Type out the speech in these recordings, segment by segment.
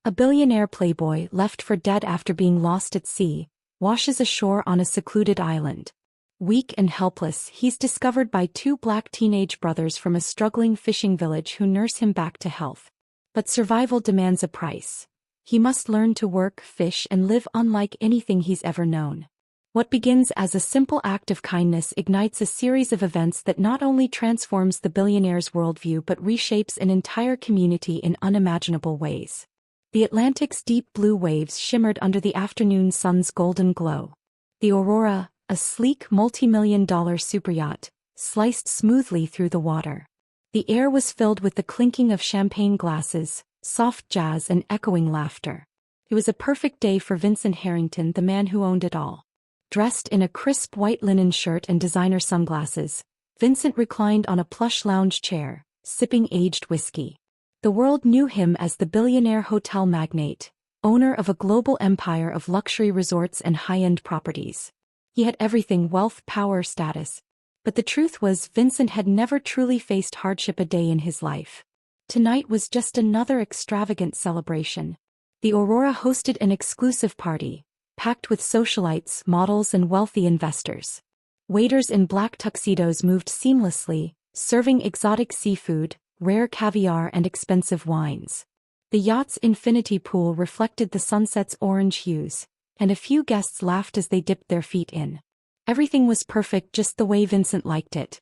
A billionaire playboy left for dead after being lost at sea, washes ashore on a secluded island. Weak and helpless, he's discovered by two black teenage brothers from a struggling fishing village who nurse him back to health. But survival demands a price. He must learn to work, fish, and live unlike anything he's ever known. What begins as a simple act of kindness ignites a series of events that not only transforms the billionaire's worldview but reshapes an entire community in unimaginable ways. The Atlantic's deep blue waves shimmered under the afternoon sun's golden glow. The Aurora, a sleek multi-million-dollar superyacht, sliced smoothly through the water. The air was filled with the clinking of champagne glasses, soft jazz, and echoing laughter. It was a perfect day for Vincent Harrington, the man who owned it all. Dressed in a crisp white linen shirt and designer sunglasses, Vincent reclined on a plush lounge chair, sipping aged whiskey. The world knew him as the billionaire hotel magnate, owner of a global empire of luxury resorts and high-end properties. He had everything: wealth, power, status. But the truth was, Vincent had never truly faced hardship a day in his life. Tonight was just another extravagant celebration. The Aurora hosted an exclusive party, packed with socialites, models, and wealthy investors. Waiters in black tuxedos moved seamlessly, serving exotic seafood, rare caviar, and expensive wines. The yacht's infinity pool reflected the sunset's orange hues, and a few guests laughed as they dipped their feet in. Everything was perfect, just the way Vincent liked it.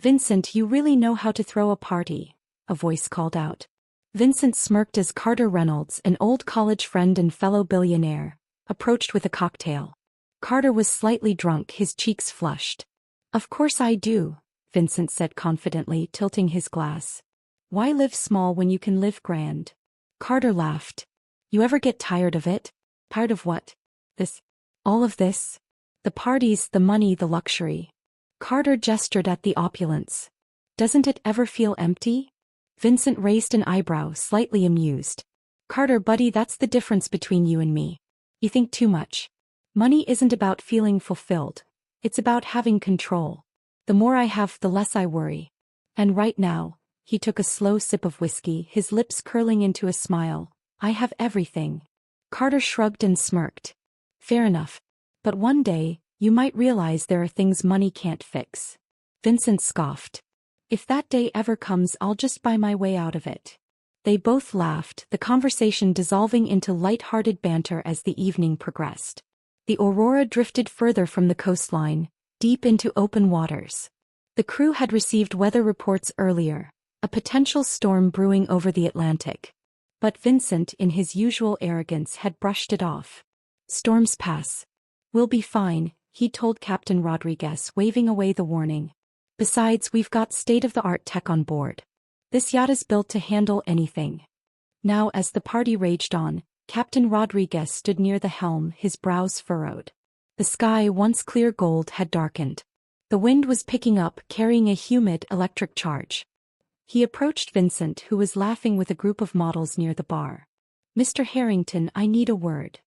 "Vincent, you really know how to throw a party," a voice called out. Vincent smirked as Carter Reynolds, an old college friend and fellow billionaire, approached with a cocktail. Carter was slightly drunk, his cheeks flushed. "Of course I do," Vincent said confidently, tilting his glass. "Why live small when you can live grand?" Carter laughed. "You ever get tired of it?" "Tired of what?" "This. All of this. The parties, the money, the luxury." Carter gestured at the opulence. "Doesn't it ever feel empty?" Vincent raised an eyebrow, slightly amused. "Carter, buddy, that's the difference between you and me. You think too much. Money isn't about feeling fulfilled. It's about having control. The more I have, the less I worry. And right now," he took a slow sip of whiskey, his lips curling into a smile, "I have everything." Carter shrugged and smirked. "Fair enough. But one day, you might realize there are things money can't fix." Vincent scoffed. "If that day ever comes, I'll just buy my way out of it." They both laughed, the conversation dissolving into light-hearted banter as the evening progressed. The Aurora drifted further from the coastline, deep into open waters. The crew had received weather reports earlier, a potential storm brewing over the Atlantic. But Vincent, in his usual arrogance, had brushed it off. "Storms pass. We'll be fine," he told Captain Rodriguez, waving away the warning. "Besides, we've got state-of-the-art tech on board. This yacht is built to handle anything." Now, as the party raged on, Captain Rodriguez stood near the helm, his brows furrowed. The sky, once clear gold, had darkened. The wind was picking up, carrying a humid, electric charge. He approached Vincent, who was laughing with a group of models near the bar. "Mr. Harrington, I need a word."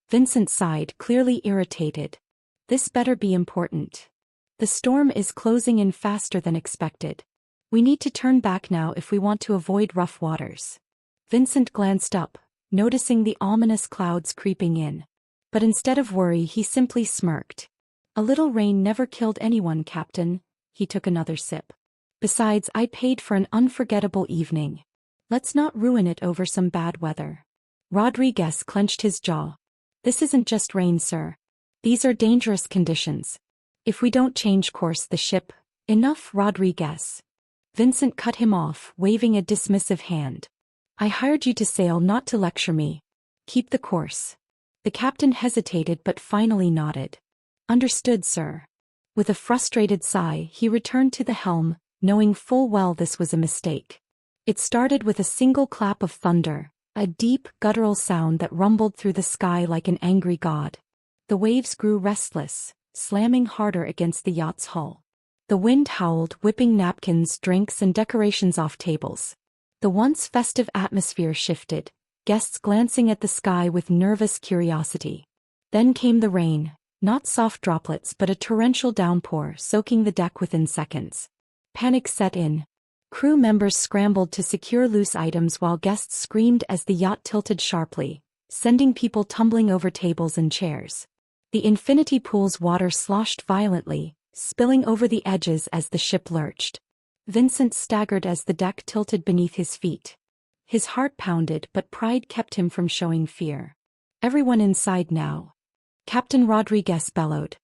Vincent sighed, clearly irritated. "This better be important. The storm is closing in faster than expected. We need to turn back now if we want to avoid rough waters." Vincent glanced up, noticing the ominous clouds creeping in. But instead of worry, he simply smirked. "A little rain never killed anyone, Captain." He took another sip. "Besides, I paid for an unforgettable evening. Let's not ruin it over some bad weather." Rodriguez clenched his jaw. "This isn't just rain, sir. These are dangerous conditions. If we don't change course, the ship—" "Enough, Rodriguez." Vincent cut him off, waving a dismissive hand. "I hired you to sail, not to lecture me. Keep the course." The captain hesitated but finally nodded. "Understood, sir." With a frustrated sigh, he returned to the helm, knowing full well this was a mistake. It started with a single clap of thunder, a deep, guttural sound that rumbled through the sky like an angry god. The waves grew restless, slamming harder against the yacht's hull. The wind howled, whipping napkins, drinks, and decorations off tables. The once festive atmosphere shifted, guests glancing at the sky with nervous curiosity. Then came the rain, not soft droplets but a torrential downpour soaking the deck within seconds. Panic set in. Crew members scrambled to secure loose items while guests screamed as the yacht tilted sharply, sending people tumbling over tables and chairs. The infinity pool's water sloshed violently, spilling over the edges as the ship lurched. Vincent staggered as the deck tilted beneath his feet. His heart pounded, but pride kept him from showing fear. Everyone inside now. Captain Rodriguez bellowed.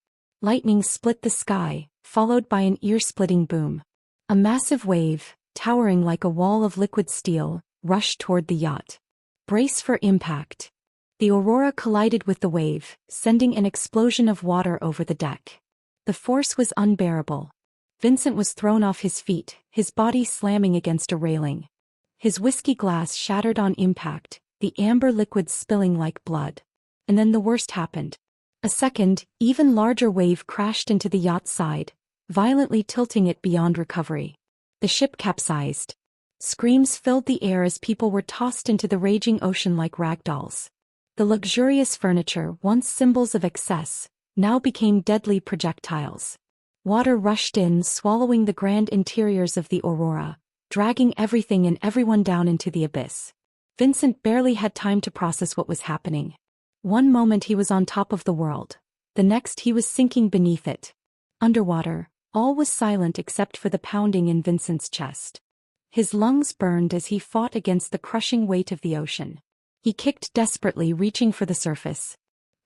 Lightning split the sky, followed by an ear-splitting boom. A massive wave, towering like a wall of liquid steel, rushed toward the yacht. Brace for impact. The Aurora collided with the wave, sending an explosion of water over the deck. The force was unbearable. Vincent was thrown off his feet, his body slamming against a railing. His whiskey glass shattered on impact, the amber liquid spilling like blood. And then the worst happened. A second, even larger wave crashed into the yacht's side, violently tilting it beyond recovery. The ship capsized. Screams filled the air as people were tossed into the raging ocean like ragdolls. The luxurious furniture, once symbols of excess, now became deadly projectiles. Water rushed in, swallowing the grand interiors of the Aurora, dragging everything and everyone down into the abyss. Vincent barely had time to process what was happening. One moment he was on top of the world. The next he was sinking beneath it. Underwater, all was silent except for the pounding in Vincent's chest. His lungs burned as he fought against the crushing weight of the ocean. He kicked desperately, reaching for the surface.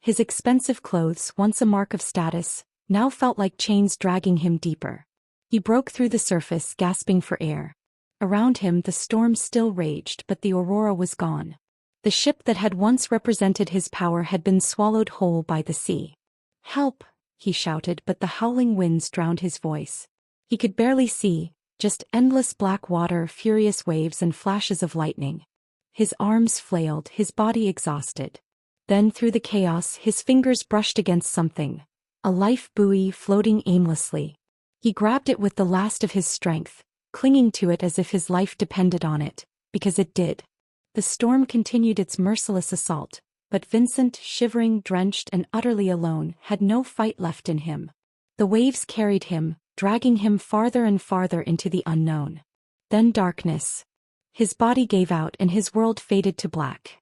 His expensive clothes, once a mark of status, now felt like chains dragging him deeper. He broke through the surface, gasping for air. Around him the storm still raged, but the Aurora was gone. The ship that had once represented his power had been swallowed whole by the sea. "Help!" he shouted, but the howling winds drowned his voice. He could barely see, just endless black water, furious waves and flashes of lightning. His arms flailed, his body exhausted. Then through the chaos his fingers brushed against something. A life buoy floating aimlessly. He grabbed it with the last of his strength, clinging to it as if his life depended on it, because it did. The storm continued its merciless assault, but Vincent, shivering, drenched and utterly alone, had no fight left in him. The waves carried him, dragging him farther and farther into the unknown. Then darkness. His body gave out and his world faded to black.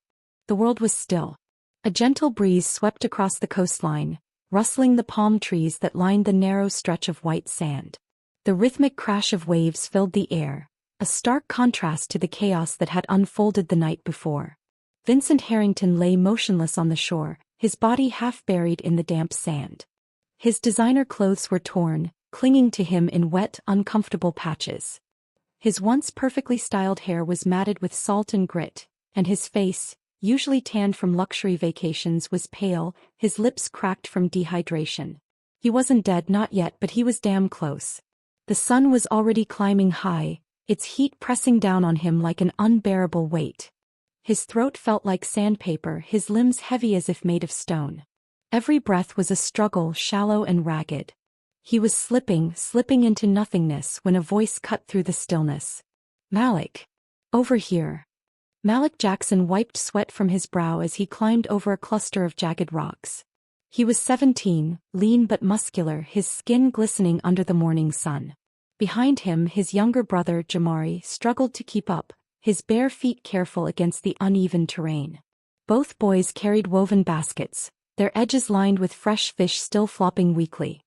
The world was still. A gentle breeze swept across the coastline, rustling the palm trees that lined the narrow stretch of white sand. The rhythmic crash of waves filled the air, a stark contrast to the chaos that had unfolded the night before. Vincent Harrington lay motionless on the shore, his body half buried in the damp sand. His designer clothes were torn, clinging to him in wet, uncomfortable patches. His once perfectly styled hair was matted with salt and grit, and his face, usually tanned from luxury vacations, was pale, his lips cracked from dehydration. He wasn't dead, not yet, but he was damn close. The sun was already climbing high, its heat pressing down on him like an unbearable weight. His throat felt like sandpaper, his limbs heavy as if made of stone. Every breath was a struggle, shallow and ragged. He was slipping into nothingness when a voice cut through the stillness. "Malik! Over here!" Malik Jackson wiped sweat from his brow as he climbed over a cluster of jagged rocks. He was 17, lean but muscular, his skin glistening under the morning sun. Behind him, his younger brother, Jamari, struggled to keep up, his bare feet careful against the uneven terrain. Both boys carried woven baskets, their edges lined with fresh fish still flopping weakly.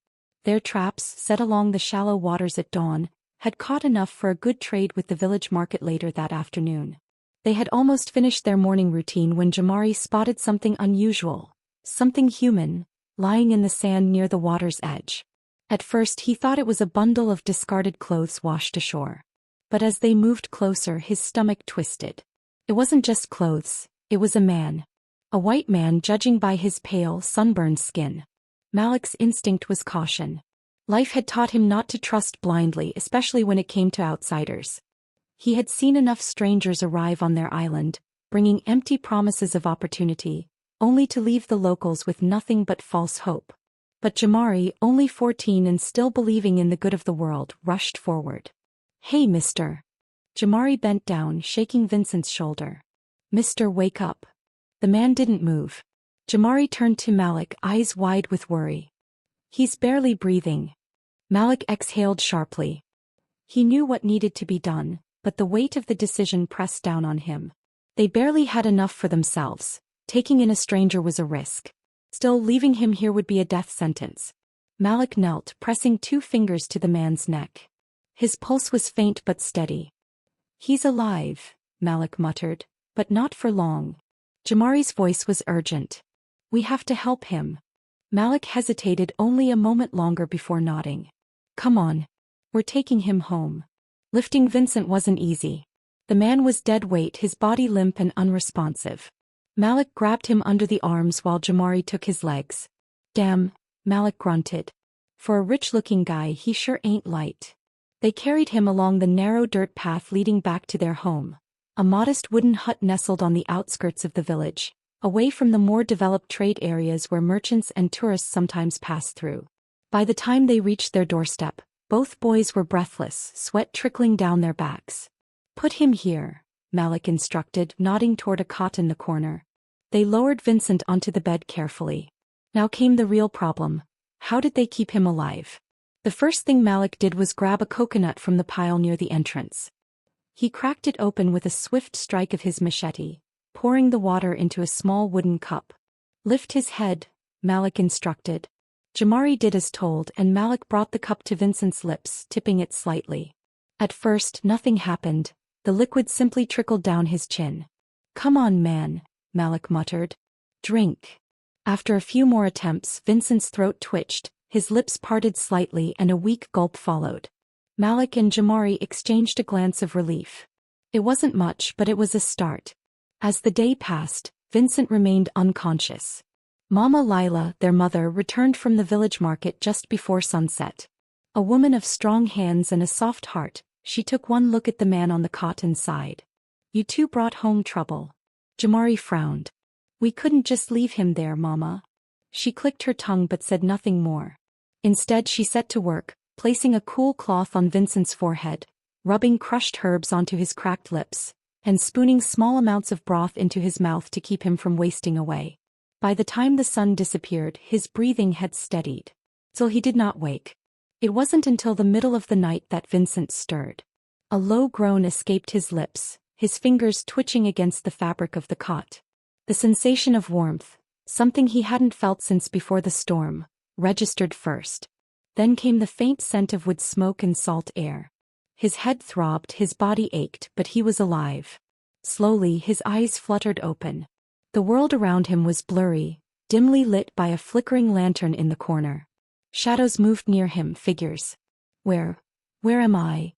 Their traps, set along the shallow waters at dawn, had caught enough for a good trade with the village market later that afternoon. They had almost finished their morning routine when Jamari spotted something unusual, something human, lying in the sand near the water's edge. At first he thought it was a bundle of discarded clothes washed ashore. But as they moved closer, his stomach twisted. It wasn't just clothes, it was a man. A white man, judging by his pale, sunburned skin. Malik's instinct was caution. Life had taught him not to trust blindly, especially when it came to outsiders. He had seen enough strangers arrive on their island, bringing empty promises of opportunity, only to leave the locals with nothing but false hope. But Jamari, only 14 and still believing in the good of the world, rushed forward. "Hey, mister." Jamari bent down, shaking Vincent's shoulder. "Mister, wake up." The man didn't move. Jamari turned to Malik, eyes wide with worry. "He's barely breathing." Malik exhaled sharply. He knew what needed to be done, but the weight of the decision pressed down on him. They barely had enough for themselves. Taking in a stranger was a risk. Still, leaving him here would be a death sentence. Malik knelt, pressing 2 fingers to the man's neck. His pulse was faint but steady. "He's alive," Malik muttered, "but not for long." Jamari's voice was urgent. "We have to help him." Malik hesitated only a moment longer before nodding. "Come on. We're taking him home." Lifting Vincent wasn't easy. The man was dead weight, his body limp and unresponsive. Malik grabbed him under the arms while Jamari took his legs. "Damn," Malik grunted. "For a rich-looking guy, he sure ain't light." They carried him along the narrow dirt path leading back to their home, a modest wooden hut nestled on the outskirts of the village, away from the more developed trade areas where merchants and tourists sometimes pass through. By the time they reached their doorstep, both boys were breathless, sweat trickling down their backs. "Put him here," Malik instructed, nodding toward a cot in the corner. They lowered Vincent onto the bed carefully. Now came the real problem. How did they keep him alive? The first thing Malik did was grab a coconut from the pile near the entrance. He cracked it open with a swift strike of his machete, pouring the water into a small wooden cup. "Lift his head," Malik instructed. Jamari did as told, and Malik brought the cup to Vincent's lips, tipping it slightly. At first, nothing happened. The liquid simply trickled down his chin. "Come on, man," Malik muttered. "Drink." After a few more attempts, Vincent's throat twitched, his lips parted slightly, and a weak gulp followed. Malik and Jamari exchanged a glance of relief. It wasn't much, but it was a start. As the day passed, Vincent remained unconscious. Mama Lila, their mother, returned from the village market just before sunset. A woman of strong hands and a soft heart, she took one look at the man on the cot and sighed. "You two brought home trouble." Jamari frowned. "We couldn't just leave him there, Mama." She clicked her tongue but said nothing more. Instead, she set to work, placing a cool cloth on Vincent's forehead, rubbing crushed herbs onto his cracked lips, and spooning small amounts of broth into his mouth to keep him from wasting away. By the time the sun disappeared, his breathing had steadied. Still, he did not wake. It wasn't until the middle of the night that Vincent stirred. A low groan escaped his lips, his fingers twitching against the fabric of the cot. The sensation of warmth, something he hadn't felt since before the storm, registered first. Then came the faint scent of wood smoke and salt air. His head throbbed, his body ached, but he was alive. Slowly, his eyes fluttered open. The world around him was blurry, dimly lit by a flickering lantern in the corner. Shadows moved near him, figures. Where am I?"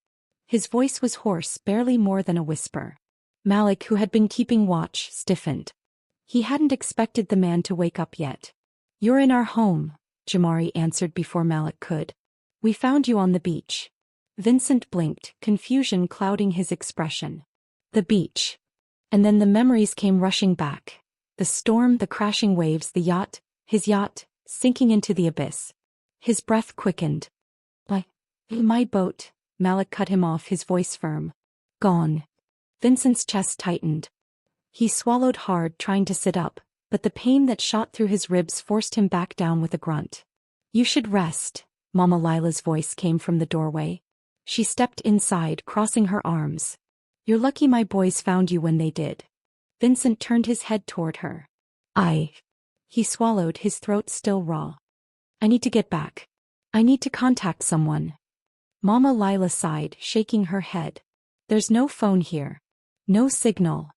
His voice was hoarse, barely more than a whisper. Malik, who had been keeping watch, stiffened. He hadn't expected the man to wake up yet. "You're in our home," Jamari answered before Malik could. "We found you on the beach." Vincent blinked, confusion clouding his expression. The beach. And then the memories came rushing back. The storm, the crashing waves, the yacht, his yacht, sinking into the abyss. His breath quickened. My boat," Malik cut him off, his voice firm. "Gone." Vincent's chest tightened. He swallowed hard, trying to sit up, but the pain that shot through his ribs forced him back down with a grunt. "You should rest," Mama Lila's voice came from the doorway. She stepped inside, crossing her arms. "You're lucky my boys found you when they did." Vincent turned his head toward her. He swallowed, his throat still raw. "I need to get back. I need to contact someone." Mama Lila sighed, shaking her head. "There's no phone here. No signal."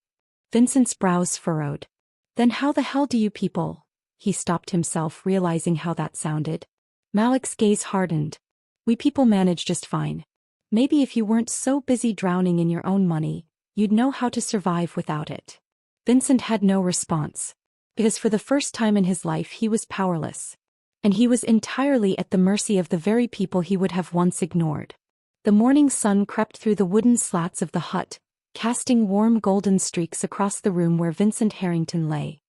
Vincent's brows furrowed. "Then how the hell do you people?" He stopped himself, realizing how that sounded. Malik's gaze hardened. "We people manage just fine. Maybe if you weren't so busy drowning in your own money, you'd know how to survive without it." Vincent had no response. Because for the first time in his life he was powerless. And he was entirely at the mercy of the very people he would have once ignored. The morning sun crept through the wooden slats of the hut, casting warm golden streaks across the room where Vincent Harrington lay.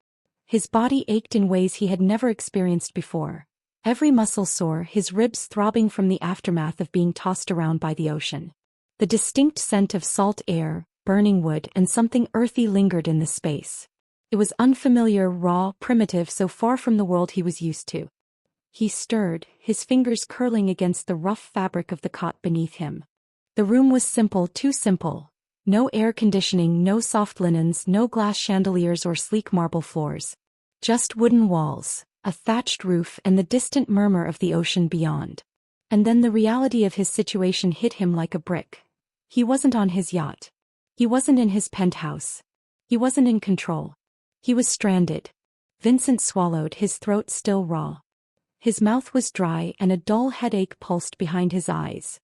His body ached in ways he had never experienced before. Every muscle sore, his ribs throbbing from the aftermath of being tossed around by the ocean. The distinct scent of salt air, burning wood, and something earthy lingered in the space. It was unfamiliar, raw, primitive, so far from the world he was used to. He stirred, his fingers curling against the rough fabric of the cot beneath him. The room was simple, too simple. No air conditioning, no soft linens, no glass chandeliers or sleek marble floors. Just wooden walls, a thatched roof and the distant murmur of the ocean beyond. And then the reality of his situation hit him like a brick. He wasn't on his yacht. He wasn't in his penthouse. He wasn't in control. He was stranded. Vincent swallowed, his throat still raw. His mouth was dry and a dull headache pulsed behind his eyes.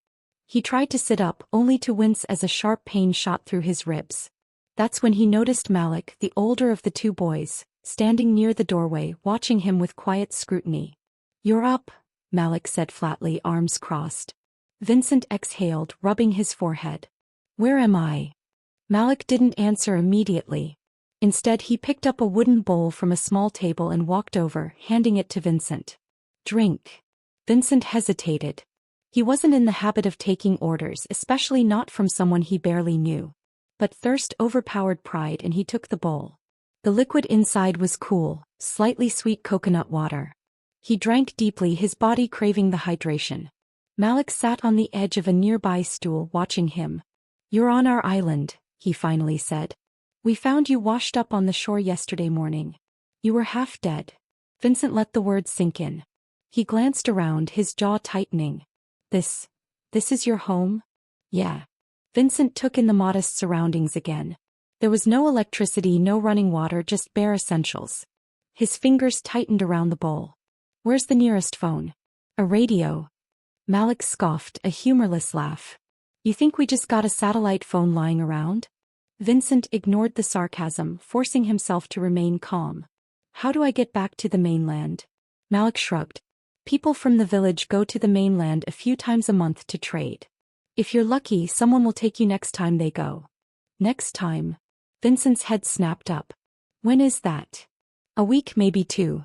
He tried to sit up, only to wince as a sharp pain shot through his ribs. That's when he noticed Malik, the older of the two boys, standing near the doorway, watching him with quiet scrutiny. "You're up," Malik said flatly, arms crossed. Vincent exhaled, rubbing his forehead. "Where am I?" Malik didn't answer immediately. Instead, he picked up a wooden bowl from a small table and walked over, handing it to Vincent. "Drink." Vincent hesitated. He wasn't in the habit of taking orders, especially not from someone he barely knew. But thirst overpowered pride and he took the bowl. The liquid inside was cool, slightly sweet coconut water. He drank deeply, his body craving the hydration. Malik sat on the edge of a nearby stool, watching him. "You're on our island," he finally said. "We found you washed up on the shore yesterday morning. You were half dead." Vincent let the words sink in. He glanced around, his jaw tightening. This is your home?" "Yeah." Vincent took in the modest surroundings again. There was no electricity, no running water, just bare essentials. His fingers tightened around the bowl. "Where's the nearest phone?" "A radio." Malik scoffed, a humorless laugh. "You think we just got a satellite phone lying around?" Vincent ignored the sarcasm, forcing himself to remain calm. "How do I get back to the mainland?" Malik shrugged. "People from the village go to the mainland a few times a month to trade. If you're lucky, someone will take you next time they go." "Next time?" Vincent's head snapped up. "When is that?" "A week, maybe 2.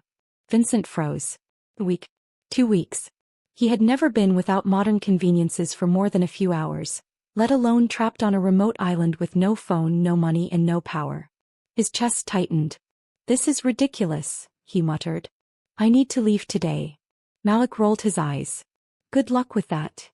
Vincent froze. "A week? 2 weeks." He had never been without modern conveniences for more than a few hours, let alone trapped on a remote island with no phone, no money and no power. His chest tightened. "This is ridiculous," he muttered. "I need to leave today." Malik rolled his eyes. "Good luck with that."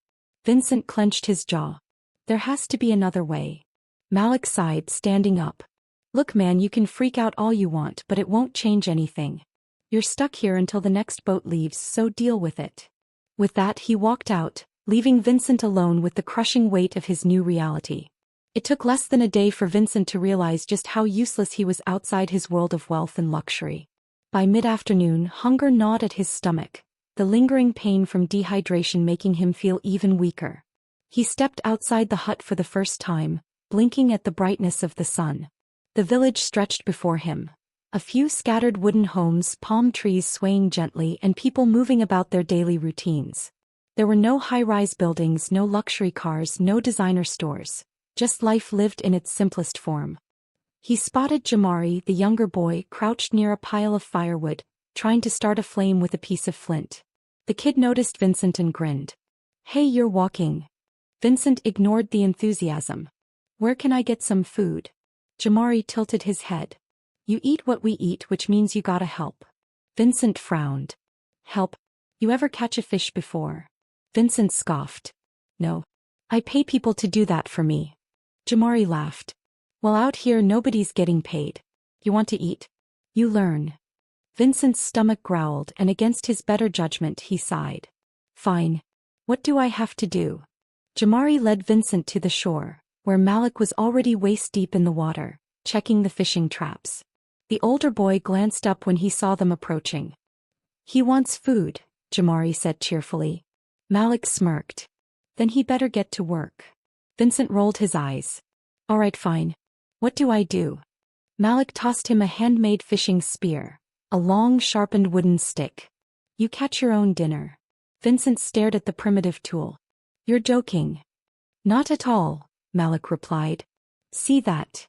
Vincent clenched his jaw. "There has to be another way." Malik sighed, standing up. "Look man, you can freak out all you want, but it won't change anything. You're stuck here until the next boat leaves, so deal with it." With that he walked out, leaving Vincent alone with the crushing weight of his new reality. It took less than a day for Vincent to realize just how useless he was outside his world of wealth and luxury. By mid-afternoon, hunger gnawed at his stomach, the lingering pain from dehydration making him feel even weaker. He stepped outside the hut for the first time, blinking at the brightness of the sun. The village stretched before him. A few scattered wooden homes, palm trees swaying gently, and people moving about their daily routines. There were no high-rise buildings, no luxury cars, no designer stores. Just life lived in its simplest form. He spotted Jamari, the younger boy, crouched near a pile of firewood, trying to start a flame with a piece of flint. The kid noticed Vincent and grinned. "Hey, you're walking." Vincent ignored the enthusiasm. "Where can I get some food?" Jamari tilted his head. "You eat what we eat, which means you gotta help." Vincent frowned. "Help? You ever catch a fish before?" Vincent scoffed. "No. I pay people to do that for me." Jamari laughed. "Well, out here nobody's getting paid. You want to eat? You learn." Vincent's stomach growled, and against his better judgment he sighed. "Fine. What do I have to do?" Jamari led Vincent to the shore, where Malik was already waist-deep in the water, checking the fishing traps. The older boy glanced up when he saw them approaching. "He wants food," Jamari said cheerfully. Malik smirked. "Then he better get to work." Vincent rolled his eyes. "All right, fine. What do I do?" Malik tossed him a handmade fishing spear, a long, sharpened wooden stick. "You catch your own dinner." Vincent stared at the primitive tool. "You're joking." "Not at all," Malik replied. "See that?"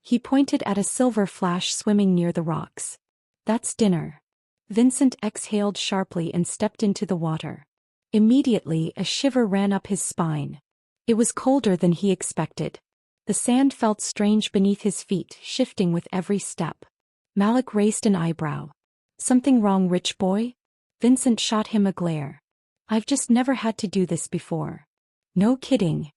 He pointed at a silver flash swimming near the rocks. "That's dinner." Vincent exhaled sharply and stepped into the water. Immediately, a shiver ran up his spine. It was colder than he expected. The sand felt strange beneath his feet, shifting with every step. Malik raised an eyebrow. "Something wrong, rich boy?" Vincent shot him a glare. "I've just never had to do this before." "No kidding."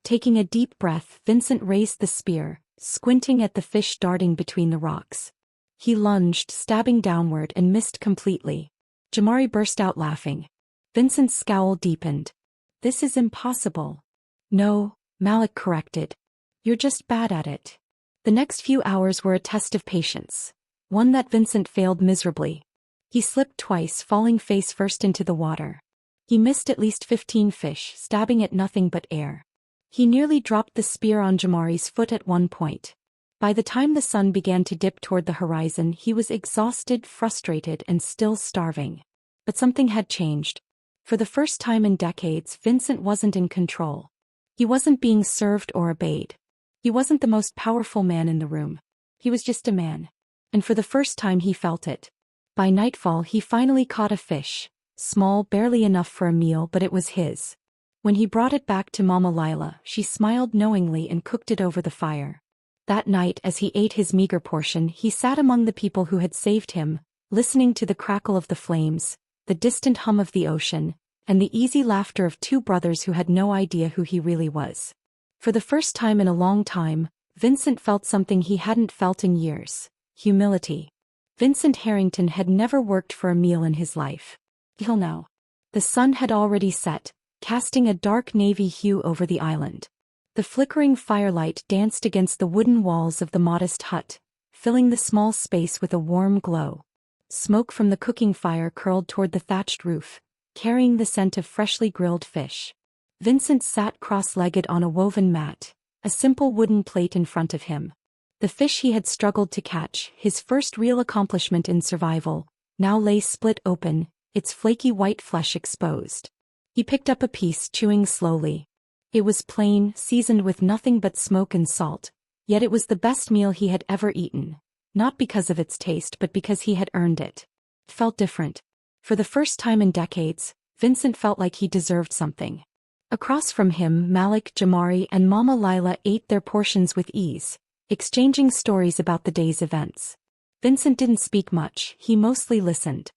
Taking a deep breath, Vincent raised the spear, squinting at the fish darting between the rocks. He lunged, stabbing downward, and missed completely. Jamari burst out laughing. Vincent's scowl deepened. "This is impossible." "No," Malik corrected. "You're just bad at it." The next few hours were a test of patience, one that Vincent failed miserably. He slipped twice, falling face first into the water. He missed at least 15 fish, stabbing at nothing but air. He nearly dropped the spear on Jamari's foot at one point. By the time the sun began to dip toward the horizon, he was exhausted, frustrated, and still starving. But something had changed. For the first time in decades, Vincent wasn't in control. He wasn't being served or obeyed. He wasn't the most powerful man in the room. He was just a man. And for the first time he felt it. By nightfall he finally caught a fish. Small, barely enough for a meal, but it was his. When he brought it back to Mama Lila, she smiled knowingly and cooked it over the fire. That night, as he ate his meager portion, he sat among the people who had saved him, listening to the crackle of the flames, the distant hum of the ocean, and the easy laughter of two brothers who had no idea who he really was. For the first time in a long time, Vincent felt something he hadn't felt in years: humility. Vincent Harrington had never worked for a meal in his life. Till now. The sun had already set, casting a dark navy hue over the island. The flickering firelight danced against the wooden walls of the modest hut, filling the small space with a warm glow. Smoke from the cooking fire curled toward the thatched roof, carrying the scent of freshly grilled fish. Vincent sat cross-legged on a woven mat, a simple wooden plate in front of him. The fish he had struggled to catch, his first real accomplishment in survival, now lay split open, its flaky white flesh exposed. He picked up a piece, chewing slowly. It was plain, seasoned with nothing but smoke and salt, yet it was the best meal he had ever eaten, not because of its taste but because he had earned it. It felt different. For the first time in decades, Vincent felt like he deserved something. Across from him, Malik, Jamari, and Mama Lila ate their portions with ease, exchanging stories about the day's events. Vincent didn't speak much, he mostly listened.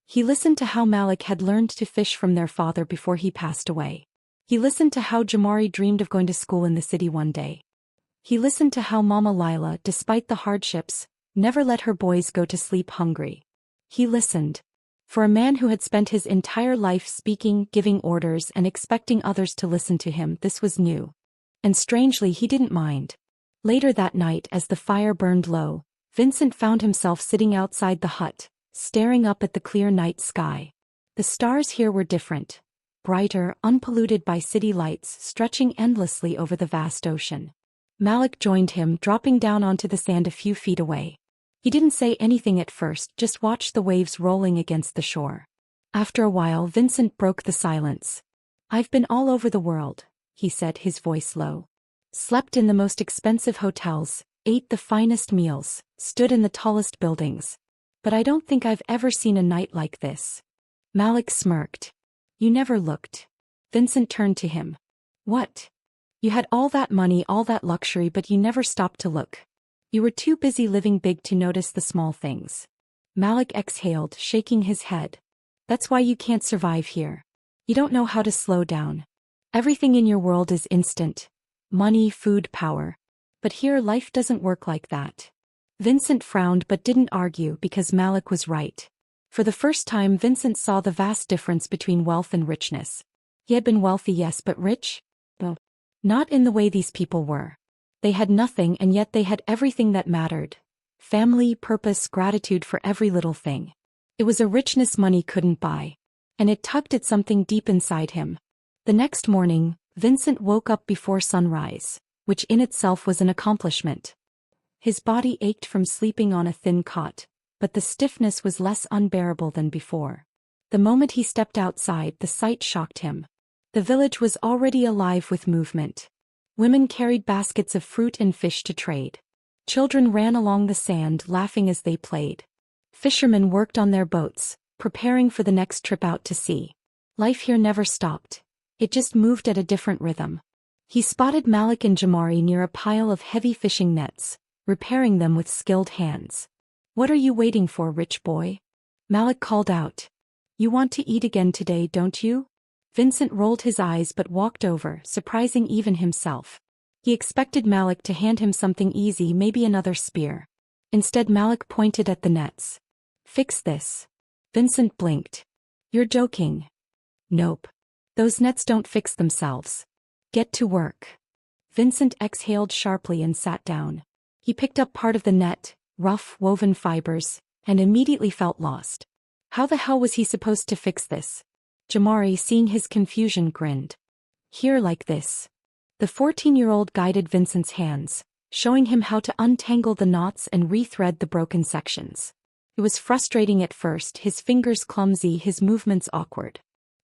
He listened to how Malik had learned to fish from their father before he passed away. He listened to how Jamari dreamed of going to school in the city one day. He listened to how Mama Lila, despite the hardships, never let her boys go to sleep hungry. He listened. For a man who had spent his entire life speaking, giving orders, and expecting others to listen to him, this was new. And strangely, he didn't mind. Later that night, as the fire burned low, Vincent found himself sitting outside the hut, staring up at the clear night sky. The stars here were different. Brighter, unpolluted by city lights, stretching endlessly over the vast ocean. Malik joined him, dropping down onto the sand a few feet away. He didn't say anything at first, just watched the waves rolling against the shore. After a while, Vincent broke the silence. "I've been all over the world," he said, his voice low. "Slept in the most expensive hotels, ate the finest meals, stood in the tallest buildings. But I don't think I've ever seen a night like this." Malik smirked. "You never looked." Vincent turned to him. "What? You had all that money, all that luxury, but you never stopped to look. You were too busy living big to notice the small things." Malik exhaled, shaking his head. "That's why you can't survive here. You don't know how to slow down. Everything in your world is instant. Money, food, power. But here life doesn't work like that." Vincent frowned but didn't argue because Malik was right. For the first time, Vincent saw the vast difference between wealth and richness. He had been wealthy, yes, but rich? No. Not in the way these people were. They had nothing, and yet they had everything that mattered. Family, purpose, gratitude for every little thing. It was a richness money couldn't buy. And it tugged at something deep inside him. The next morning, Vincent woke up before sunrise, which in itself was an accomplishment. His body ached from sleeping on a thin cot, but the stiffness was less unbearable than before. The moment he stepped outside, the sight shocked him. The village was already alive with movement. Women carried baskets of fruit and fish to trade. Children ran along the sand, laughing as they played. Fishermen worked on their boats, preparing for the next trip out to sea. Life here never stopped. It just moved at a different rhythm. He spotted Malik and Jamari near a pile of heavy fishing nets, repairing them with skilled hands. "What are you waiting for, rich boy?" Malik called out. "You want to eat again today, don't you?" Vincent rolled his eyes but walked over, surprising even himself. He expected Malik to hand him something easy, maybe another spear. Instead, Malik pointed at the nets. "Fix this." Vincent blinked. "You're joking." "Nope. Those nets don't fix themselves. Get to work." Vincent exhaled sharply and sat down. He picked up part of the net, rough, woven fibers, and immediately felt lost. How the hell was he supposed to fix this? Jamari, seeing his confusion, grinned. "Here, like this." The 14-year-old guided Vincent's hands, showing him how to untangle the knots and rethread the broken sections. It was frustrating at first, his fingers clumsy, his movements awkward.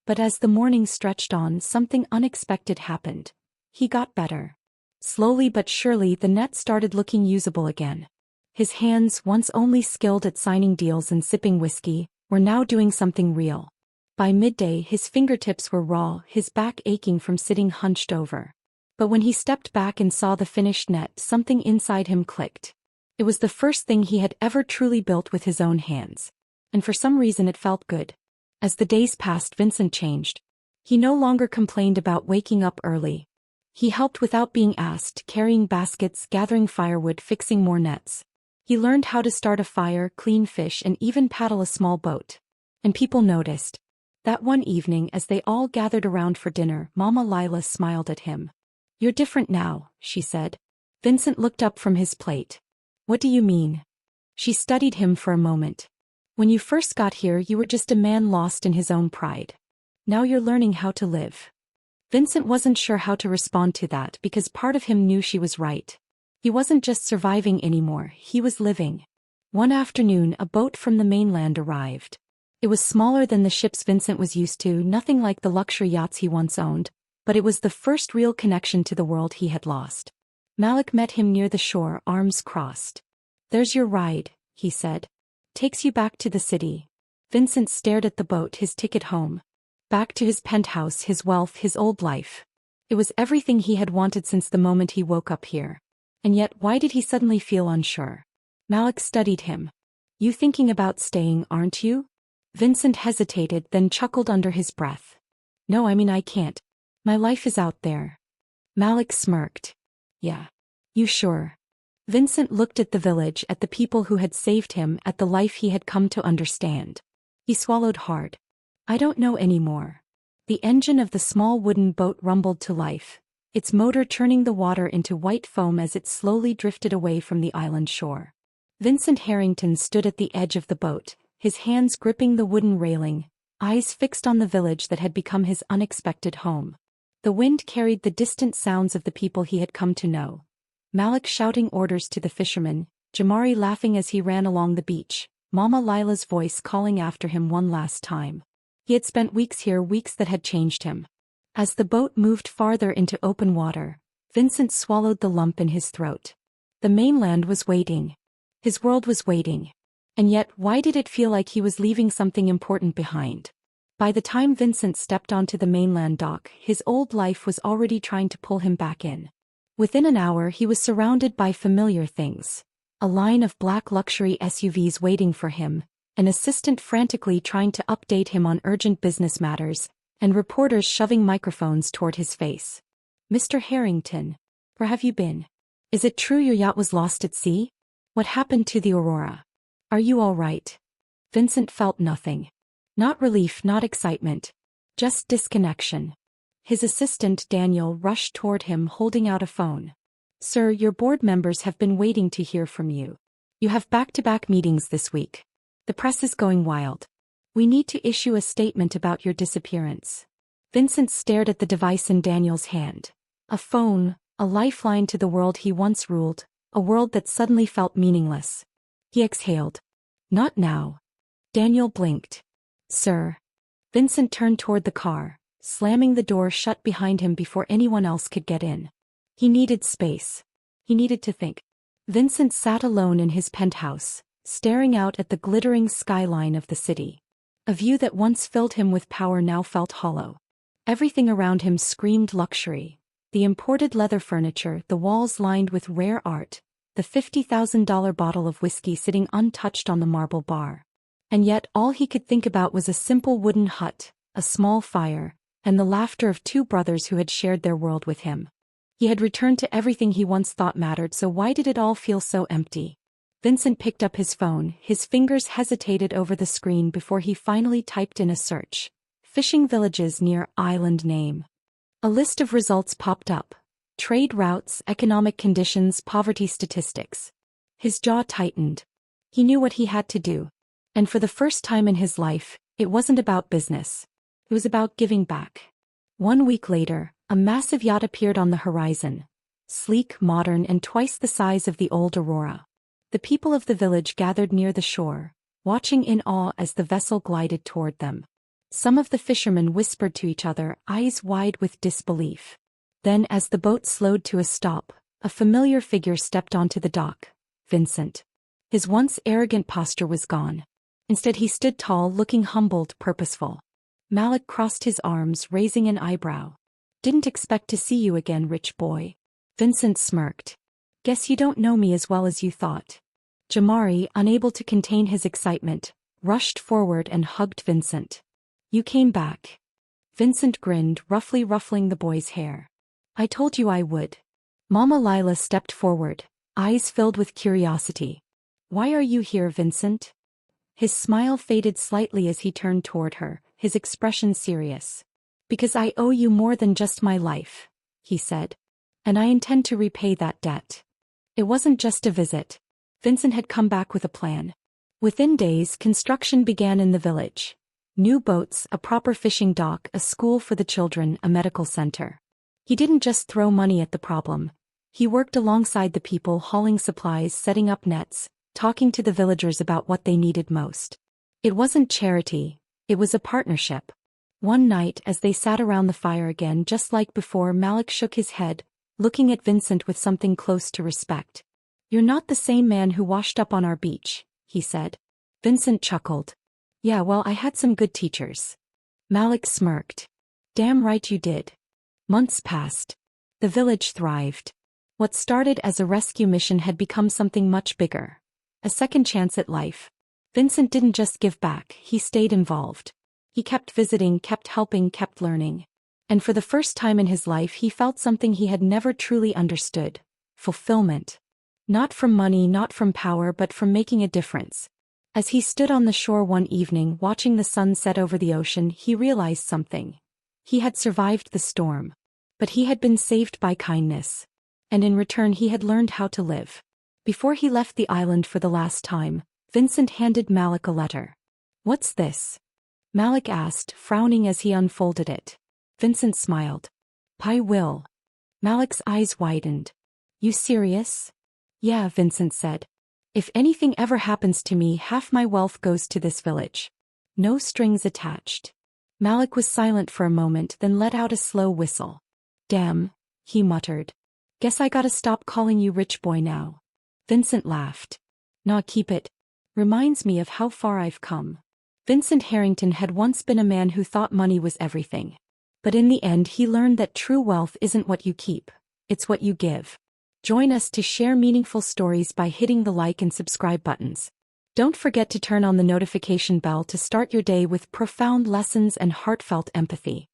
But as the morning stretched on, something unexpected happened. He got better. Slowly but surely, the net started looking usable again. His hands, once only skilled at signing deals and sipping whiskey, were now doing something real. By midday, his fingertips were raw, his back aching from sitting hunched over. But when he stepped back and saw the finished net, something inside him clicked. It was the first thing he had ever truly built with his own hands. And for some reason it felt good. As the days passed, Vincent changed. He no longer complained about waking up early. He helped without being asked, carrying baskets, gathering firewood, fixing more nets. He learned how to start a fire, clean fish, and even paddle a small boat. And people noticed. That one evening, as they all gathered around for dinner, Mama Lila smiled at him. "You're different now," she said. Vincent looked up from his plate. "What do you mean?" She studied him for a moment. "When you first got here, you were just a man lost in his own pride. Now you're learning how to live." Vincent wasn't sure how to respond to that because part of him knew she was right. He wasn't just surviving anymore, he was living. One afternoon, a boat from the mainland arrived. It was smaller than the ships Vincent was used to, nothing like the luxury yachts he once owned, but it was the first real connection to the world he had lost. Malik met him near the shore, arms crossed. "There's your ride," he said. "Takes you back to the city." Vincent stared at the boat, his ticket home. Back to his penthouse, his wealth, his old life. It was everything he had wanted since the moment he woke up here. And yet, why did he suddenly feel unsure? Malik studied him. "You thinking about staying, aren't you?" Vincent hesitated, then chuckled under his breath. "No, I can't. My life is out there." Malik smirked. "Yeah. You sure?" Vincent looked at the village, at the people who had saved him, at the life he had come to understand. He swallowed hard. "I don't know anymore." The engine of the small wooden boat rumbled to life, its motor churning the water into white foam as it slowly drifted away from the island shore. Vincent Harrington stood at the edge of the boat, his hands gripping the wooden railing, eyes fixed on the village that had become his unexpected home. The wind carried the distant sounds of the people he had come to know. Malik shouting orders to the fishermen, Jamari laughing as he ran along the beach, Mama Lila's voice calling after him one last time. He had spent weeks here, weeks that had changed him. As the boat moved farther into open water, Vincent swallowed the lump in his throat. The mainland was waiting. His world was waiting. And yet, why did it feel like he was leaving something important behind? By the time Vincent stepped onto the mainland dock, his old life was already trying to pull him back in. Within an hour, he was surrounded by familiar things. A line of black luxury SUVs waiting for him, an assistant frantically trying to update him on urgent business matters, and reporters shoving microphones toward his face. "Mr. Harrington, where have you been? Is it true your yacht was lost at sea? What happened to the Aurora? Are you all right?" Vincent felt nothing. Not relief, not excitement. Just disconnection. His assistant, Daniel, rushed toward him holding out a phone. "Sir, your board members have been waiting to hear from you. You have back-to-back meetings this week. The press is going wild. We need to issue a statement about your disappearance." Vincent stared at the device in Daniel's hand. A phone, a lifeline to the world he once ruled, a world that suddenly felt meaningless. He exhaled. "Not now." Daniel blinked. "Sir." Vincent turned toward the car, slamming the door shut behind him before anyone else could get in. He needed space. He needed to think. Vincent sat alone in his penthouse, staring out at the glittering skyline of the city. A view that once filled him with power now felt hollow. Everything around him screamed luxury. The imported leather furniture, the walls lined with rare art, the $50,000 bottle of whiskey sitting untouched on the marble bar. And yet all he could think about was a simple wooden hut, a small fire, and the laughter of two brothers who had shared their world with him. He had returned to everything he once thought mattered, so why did it all feel so empty? Vincent picked up his phone, his fingers hesitated over the screen before he finally typed in a search. Fishing villages near island name. A list of results popped up. Trade routes, economic conditions, poverty statistics. His jaw tightened. He knew what he had to do. And for the first time in his life, it wasn't about business. It was about giving back. 1 week later, a massive yacht appeared on the horizon. Sleek, modern, and twice the size of the old Aurora. The people of the village gathered near the shore, watching in awe as the vessel glided toward them. Some of the fishermen whispered to each other, eyes wide with disbelief. Then, as the boat slowed to a stop, a familiar figure stepped onto the dock. Vincent. His once arrogant posture was gone. Instead he stood tall, looking humbled, purposeful. Malik crossed his arms, raising an eyebrow. "Didn't expect to see you again, rich boy." Vincent smirked. "Guess you don't know me as well as you thought." Jamari, unable to contain his excitement, rushed forward and hugged Vincent. "You came back." Vincent grinned, roughly ruffling the boy's hair. "I told you I would." Mama Lila stepped forward, eyes filled with curiosity. "Why are you here, Vincent?" His smile faded slightly as he turned toward her, his expression serious. "Because I owe you more than just my life," he said. "And I intend to repay that debt." It wasn't just a visit. Vincent had come back with a plan. Within days, construction began in the village. New boats, a proper fishing dock, a school for the children, a medical center. He didn't just throw money at the problem. He worked alongside the people, hauling supplies, setting up nets, talking to the villagers about what they needed most. It wasn't charity, it was a partnership. One night, as they sat around the fire again just like before, Malik shook his head, looking at Vincent with something close to respect. "You're not the same man who washed up on our beach," he said. Vincent chuckled. "Yeah, well, I had some good teachers." Malik smirked. "Damn right you did." Months passed. The village thrived. What started as a rescue mission had become something much bigger. A second chance at life. Vincent didn't just give back, he stayed involved. He kept visiting, kept helping, kept learning. And for the first time in his life he felt something he had never truly understood. Fulfillment. Not from money, not from power, but from making a difference. As he stood on the shore one evening watching the sun set over the ocean, he realized something. He had survived the storm. But he had been saved by kindness. And in return he had learned how to live. Before he left the island for the last time, Vincent handed Malik a letter. "What's this?" Malik asked, frowning as he unfolded it. Vincent smiled. "I will." Malik's eyes widened. "You serious?" "Yeah," Vincent said. "If anything ever happens to me, half my wealth goes to this village. No strings attached." Malik was silent for a moment, then let out a slow whistle. "Damn," he muttered. "Guess I gotta stop calling you rich boy now." Vincent laughed. "Nah, keep it. Reminds me of how far I've come." Vincent Harrington had once been a man who thought money was everything. But in the end he learned that true wealth isn't what you keep, it's what you give. Join us to share meaningful stories by hitting the like and subscribe buttons. Don't forget to turn on the notification bell to start your day with profound lessons and heartfelt empathy.